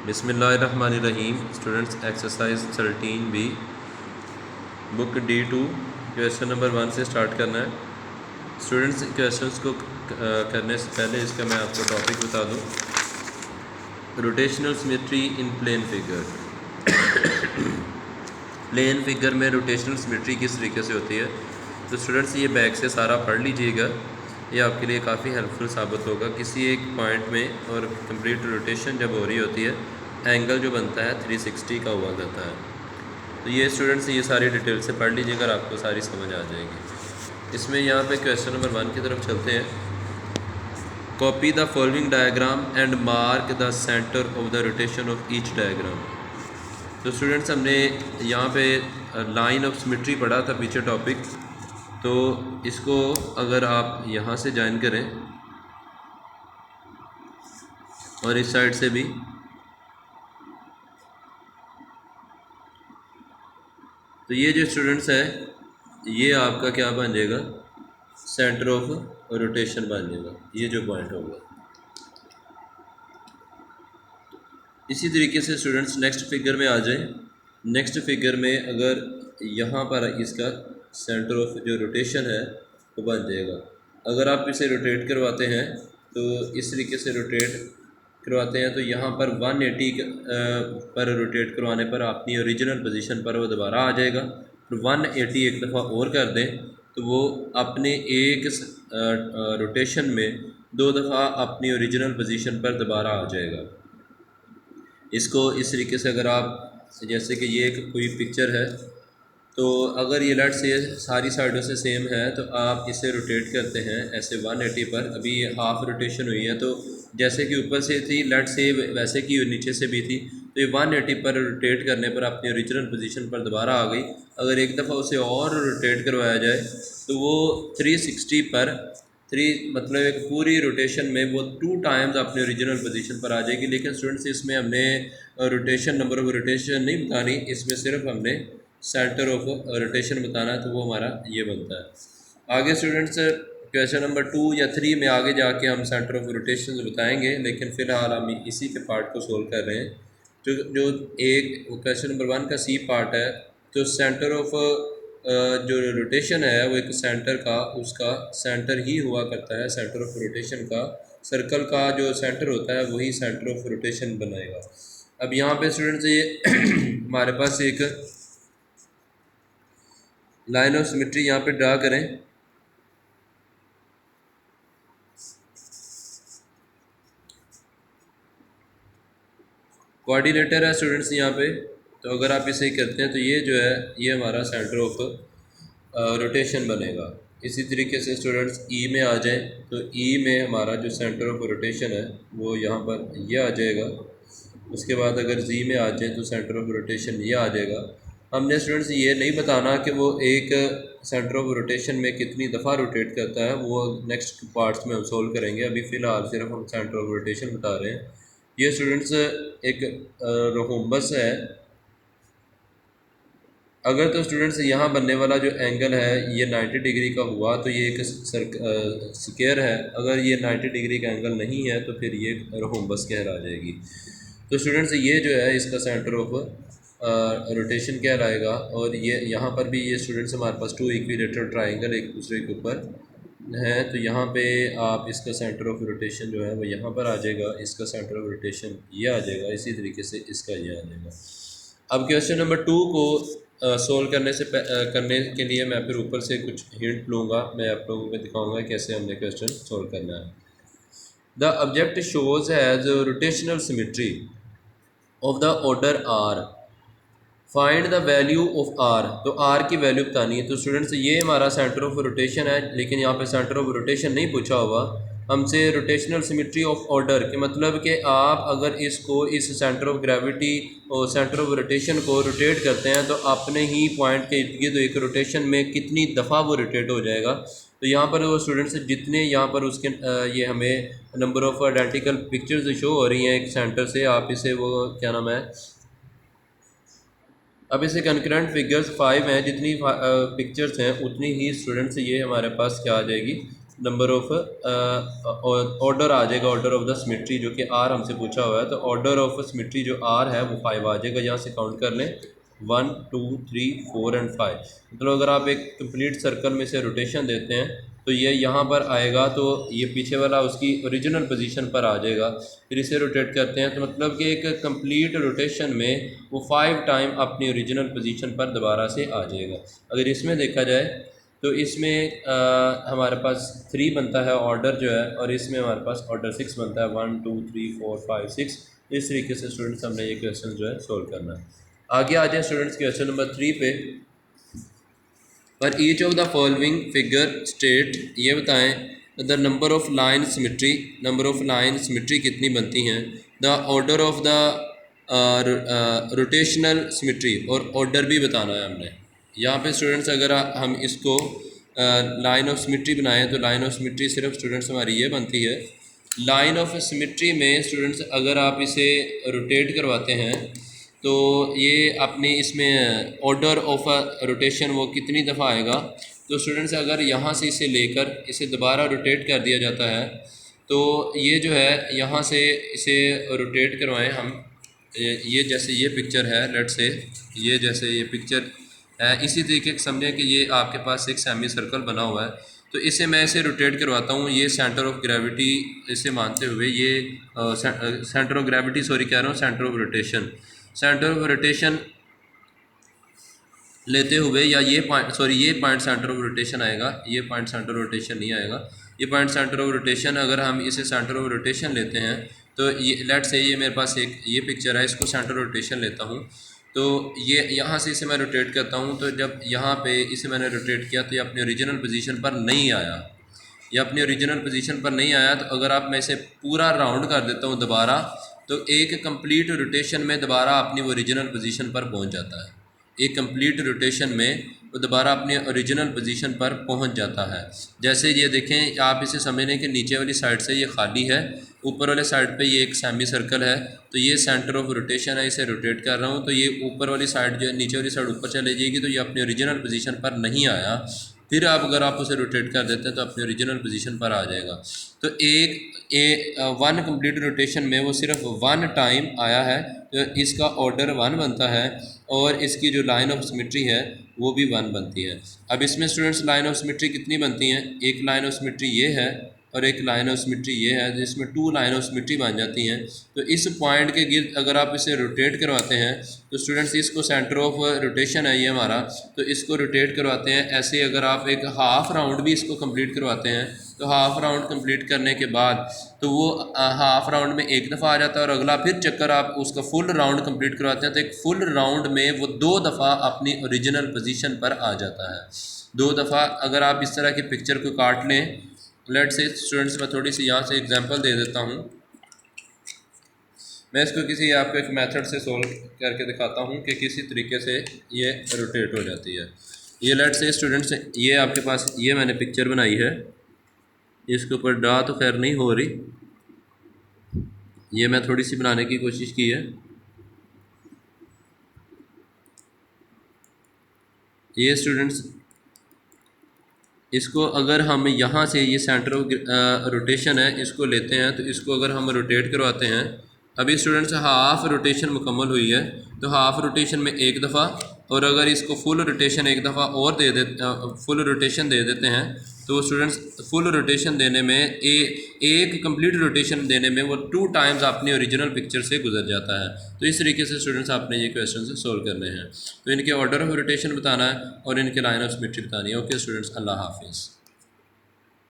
बिस्मिल्लाहिर्रहमानिर्रहीम। Students exercise 13B book D2 question number 1 से start करना है। स्टूडेंट्स क्वेश्चंस को करने से पहले इसका मैं आपको टॉपिक बता दूं। रोटेशनल सिमेट्री इन प्लेन फिगर। प्लेन फिगर में रोटेशनल सिमेट्री किस तरीके से होती है, तो स्टूडेंट्स ये बैक से सारा पढ़ लीजिएगा, ये आपके लिए काफ़ी हेल्पफुल साबित होगा। किसी एक पॉइंट में और कंप्लीट रोटेशन जब हो रही होती है, एंगल जो बनता है 360 का हुआ करता है। तो ये स्टूडेंट्स ये सारी डिटेल से पढ़ लीजिएगा, आपको सारी समझ आ जाएगी। इसमें यहाँ पे क्वेश्चन नंबर 1 की तरफ चलते हैं। Copy the following diagram and mark the centre of the rotation of each diagram. तो स्टूडेंट्स हमने यहाँ पे लाइन ऑफ सिमेट्री पढ़ा था पीछे टॉपिक, तो इसको अगर आप यहाँ से ज्वाइन करें और इस साइड से भी, तो ये जो स्टूडेंट्स है ये आपका क्या बन जाएगा, सेंटर ऑफ रोटेशन बन जाएगा, ये जो पॉइंट होगा। इसी तरीके से स्टूडेंट्स नेक्स्ट फिगर में आ जाए। नेक्स्ट फिगर में अगर यहाँ पर इसका सेंटर ऑफ जो रोटेशन है वो बन जाएगा। अगर आप इसे रोटेट करवाते हैं तो इस तरीके से रोटेट करवाते हैं तो यहाँ पर 180 पर रोटेट करवाने पर अपनी ओरिजिनल पोजीशन पर वो दोबारा आ जाएगा। फिर 180 एक दफ़ा और कर दें तो वो अपने एक रोटेशन में 2 दफ़ा अपनी ओरिजिनल पोजीशन पर दोबारा आ जाएगा। इसको इस तरीके से अगर आप जैसे कि ये एक कोई पिक्चर है, तो अगर ये लेट से सारी साइडों से सेम है तो आप इसे रोटेट करते हैं ऐसे 180 पर। अभी ये हाफ रोटेशन हुई है, तो जैसे कि ऊपर से थी लेट से वैसे कि नीचे से भी थी, तो ये 180 पर रोटेट करने पर अपनी ओरिजिनल पोजीशन पर दोबारा आ गई। अगर एक दफ़ा उसे और रोटेट करवाया जाए तो वो 360 पर 3 मतलब एक पूरी रोटेशन में वो 2 टाइम्स अपने ओरिजिनल पोजीशन पर आ जाएगी। लेकिन स्टूडेंट्स इसमें हमने रोटेशन नंबर ऑफ रोटेशन नहीं बतानी, इसमें सिर्फ हमने सेंटर ऑफ रोटेशन बताना है, तो वो हमारा ये बनता है। आगे स्टूडेंट्स क्वेश्चन नंबर 2 या 3 में आगे जाके हम सेंटर ऑफ रोटेशन बताएंगे, लेकिन फ़िलहाल हम इसी के पार्ट को सोल्व कर रहे हैं। जो एक क्वेश्चन नंबर 1 का सी पार्ट है, तो सेंटर ऑफ जो रोटेशन है वो एक सेंटर का, उसका सेंटर ही हुआ करता है। सेंटर ऑफ रोटेशन का सर्कल का जो सेंटर होता है वही सेंटर ऑफ रोटेशन बनाएगा। अब यहाँ पे स्टूडेंट्स ये हमारे पास एक लाइन ऑफ सिमेट्री यहाँ पे ड्रा करें। कोऑर्डिनेटर है स्टूडेंट्स यहाँ पे, तो अगर आप इसे करते हैं तो ये जो है ये हमारा सेंटर ऑफ रोटेशन बनेगा। इसी तरीके से स्टूडेंट्स ई में आ जाएं, तो ई में हमारा जो सेंटर ऑफ रोटेशन है वो यहाँ पर ये आ जाएगा। उसके बाद अगर जी में आ जाए तो सेंटर ऑफ रोटेशन ये आ जाएगा। हमने स्टूडेंट्स ये नहीं बताना कि वो एक सेंटर ऑफ रोटेशन में कितनी दफ़ा रोटेट करता है, वो नेक्स्ट पार्ट्स में हम सोल्व करेंगे। अभी फ़िलहाल सिर्फ हम सेंटर ऑफ रोटेशन बता रहे हैं। ये स्टूडेंट्स एक रोम्बस है। अगर तो स्टूडेंट्स यहाँ बनने वाला जो एंगल है ये 90 डिग्री का हुआ तो ये एक स्क्वायर है। अगर ये 90 डिग्री का एंगल नहीं है तो फिर ये रोम्बस कहला जाएगी। तो स्टूडेंट्स ये जो है इसका सेंटर ऑफ रोटेशन कहलाएगा। और ये यहाँ पर भी ये स्टूडेंट्स हमारे पास 2 इक्विलेटरल ट्राइंगल एक दूसरे के ऊपर हैं, तो यहाँ पे आप इसका सेंटर ऑफ रोटेशन जो है वो यहाँ पर आ जाएगा, इसका सेंटर ऑफ रोटेशन ये आ जाएगा, इसी तरीके से इसका ये आ जाएगा। अब क्वेश्चन नंबर 2 को सोल्व करने के लिए मैं फिर ऊपर से कुछ हिंट लूँगा, मैं आप लोगों को दिखाऊंगा कैसे हमने क्वेश्चन सोल्व करना है। The object shows has rotational symmetry of the order R, find the value of R. तो आर की वैल्यू बतानी है। तो स्टूडेंट्स ये हमारा सेंटर ऑफ रोटेशन है, लेकिन यहाँ पे सेंटर ऑफ रोटेशन नहीं पूछा हुआ हमसे। रोटेशनल सिमेट्री ऑफ ऑर्डर के मतलब कि आप अगर इसको इस सेंटर ऑफ ग्रेविटी और सेंटर ऑफ रोटेशन को रोटेट करते हैं तो अपने ही पॉइंट के इर्द गिर्द एक रोटेशन में कितनी दफ़ा वो रोटेट हो जाएगा। तो यहाँ पर वो स्टूडेंट्स जितने यहाँ पर उसके ये हमें number of identical pictures show हो रही हैं एक सेंटर से, आप इसे वो क्या नाम है, अब इसे कंकरेंट फिगर्स 5 हैं, जितनी पिक्चर्स हैं उतनी ही स्टूडेंट्स ये हमारे पास क्या आ जाएगी, नंबर ऑफ ऑर्डर आ जाएगा, ऑर्डर ऑफ द सिमेट्री जो कि आर हमसे पूछा हुआ है, तो ऑर्डर ऑफ सिमेट्री जो आर है वो 5 आ जाएगा। यहाँ से काउंट कर लें 1 2 3 4 एंड 5। मतलब अगर आप एक कंप्लीट सर्कल में से रोटेशन देते हैं तो ये यहाँ पर आएगा, तो ये पीछे वाला उसकी ओरिजिनल पोजीशन पर आ जाएगा। फिर इसे रोटेट करते हैं तो मतलब कि एक कंप्लीट रोटेशन में वो 5 टाइम अपनी ओरिजिनल पोजीशन पर दोबारा से आ जाएगा। अगर इसमें देखा जाए तो इसमें हमारे पास 3 बनता है ऑर्डर जो है, और इसमें हमारे पास ऑर्डर 6 बनता है, 1 2 3 4 5 6। इस तरीके से स्टूडेंट्स हमने ये क्वेश्चन जो है सोल्व करना है। आगे आ जाए स्टूडेंट्स क्वेश्चन नंबर 3 पे। पर each of the following figure state, ये बताएं the number of line symmetry, number of line symmetry कितनी बनती हैं, the order of the rotational symmetry, और ऑर्डर भी बताना है हमने। यहाँ पे स्टूडेंट्स अगर हम इसको लाइन ऑफ सिमेट्री बनाएं तो लाइन ऑफ सिमेट्री सिर्फ स्टूडेंट्स हमारी ये बनती है। लाइन ऑफ सिमेट्री में स्टूडेंट्स अगर आप इसे रोटेट करवाते हैं तो ये अपने इसमें ऑर्डर ऑफ रोटेशन वो कितनी दफ़ा आएगा, तो स्टूडेंट्स अगर यहाँ से इसे लेकर इसे दोबारा रोटेट कर दिया जाता है तो ये जो है यहाँ से इसे रोटेट करवाएं हम, ये जैसे ये पिक्चर है, लेट से ये जैसे ये पिक्चर है, इसी तरीके से समझें कि ये आपके पास एक सेमी सर्कल बना हुआ है, तो इसे मैं इसे रोटेट करवाता हूँ। ये सेंटर ऑफ ग्रेविटी इसे मानते हुए ये सेंटर ऑफ ग्रेविटी सॉरी कह रहा हूँ centre of rotation, centre of rotation लेते हुए, या ये पॉइंट सॉरी ये पॉइंट सेंटर ऑफ रोटेशन आएगा, ये पॉइंट सेंटर ऑफ रोटेशन नहीं आएगा, ये पॉइंट सेंटर ऑफ रोटेशन अगर हम इसे सेंटर ऑफ रोटेशन लेते हैं तो ये लेट से ये मेरे पास एक ये पिक्चर है, इसको सेंटर ऑफ रोटेशन लेता हूँ तो ये यहाँ से इसे मैं रोटेट करता हूँ, तो जब यहाँ पे इसे मैंने रोटेट किया तो ये अपनी ओरिजिनल पोजीशन पर नहीं आया, ये अपनी ओरिजिनल पोजीशन पर नहीं आया। तो अगर आप मैं इसे पूरा राउंड कर देता हूँ दोबारा, तो एक कंप्लीट रोटेशन में दोबारा अपनी ओरिजिनल पोजीशन पर पहुँच जाता है। एक कंप्लीट रोटेशन में वो दोबारा अपने ओरिजिनल पोजीशन पर पहुंच जाता है। जैसे ये देखें, आप इसे समझें कि नीचे वाली साइड से ये खाली है, ऊपर वाले साइड पे ये एक सेमी सर्कल है, तो ये सेंटर ऑफ रोटेशन है, इसे रोटेट कर रहा हूँ तो ये ऊपर वाली साइड जो है नीचे वाली साइड ऊपर चले जाएगी, तो ये अपने ओरिजिनल पोजीशन पर नहीं आया। फिर आप अगर आप उसे रोटेट कर देते हैं तो अपने ओरिजिनल पोजीशन पर आ जाएगा। तो वन कंप्लीट रोटेशन में वो सिर्फ 1 टाइम आया है, तो इसका ऑर्डर 1 बनता है, और इसकी जो लाइन ऑफ सिमेट्री है वो भी 1 बनती है। अब इसमें स्टूडेंट्स लाइन ऑफ सिमेट्री कितनी बनती हैं, एक लाइन ऑफ सिमेट्री ये है और एक लाइन ऑफ सिमेट्री ये है, जिसमें 2 लाइन ऑफ सिमेट्री बन जाती हैं। तो इस पॉइंट के गिर्द अगर आप इसे रोटेट करवाते हैं तो स्टूडेंट्स इसको सेंटर ऑफ रोटेशन है ये हमारा, तो इसको रोटेट करवाते हैं ऐसे। अगर आप एक हाफ़ राउंड भी इसको कंप्लीट करवाते हैं तो हाफ़ राउंड कंप्लीट करने के बाद तो वो हाफ़ राउंड में एक दफ़ा आ जाता है, और अगला फिर चक्कर आप उसका फुल राउंड कंप्लीट करवाते हैं तो एक फुल राउंड में वो 2 दफ़ा अपनी ओरिजिनल पोजीशन पर आ जाता है। 2 दफ़ा अगर आप इस तरह की पिक्चर को काट लें, लेट से स्टूडेंट्स मैं थोड़ी सी यहाँ से एग्जांपल दे देता हूँ। मैं इसको किसी आपको एक मेथड से सोल्व करके दिखाता हूँ कि किसी तरीके से ये रोटेट हो जाती है। ये लेट से स्टूडेंट्स, ये आपके पास ये मैंने पिक्चर बनाई है, इसके ऊपर ड्रा तो खैर नहीं हो रही, ये मैं थोड़ी सी बनाने की कोशिश की है। ये स्टूडेंट्स इसको अगर हम यहाँ से ये सेंटर ऑफ रोटेशन है इसको लेते हैं, तो इसको अगर हम रोटेट करवाते हैं, अभी स्टूडेंट्स हाफ़ रोटेशन मुकम्मल हुई है, तो हाफ़ रोटेशन में एक दफ़ा, और अगर इसको फुल रोटेशन एक दफ़ा और फुल रोटेशन दे देते हैं तो स्टूडेंट्स फुल रोटेशन देने में एक कंप्लीट रोटेशन देने में वो 2 टाइम्स अपनी ओरिजिनल पिक्चर से गुजर जाता है। तो इस तरीके से स्टूडेंट्स आपने ये क्वेश्चन से सोल्व करने हैं। तो इनके ऑर्डर ऑफ रोटेशन बताना है और इनके लाइन ऑफ सिमेट्री बतानी है। ओके स्टूडेंट्स, अल्लाह हाफिज़।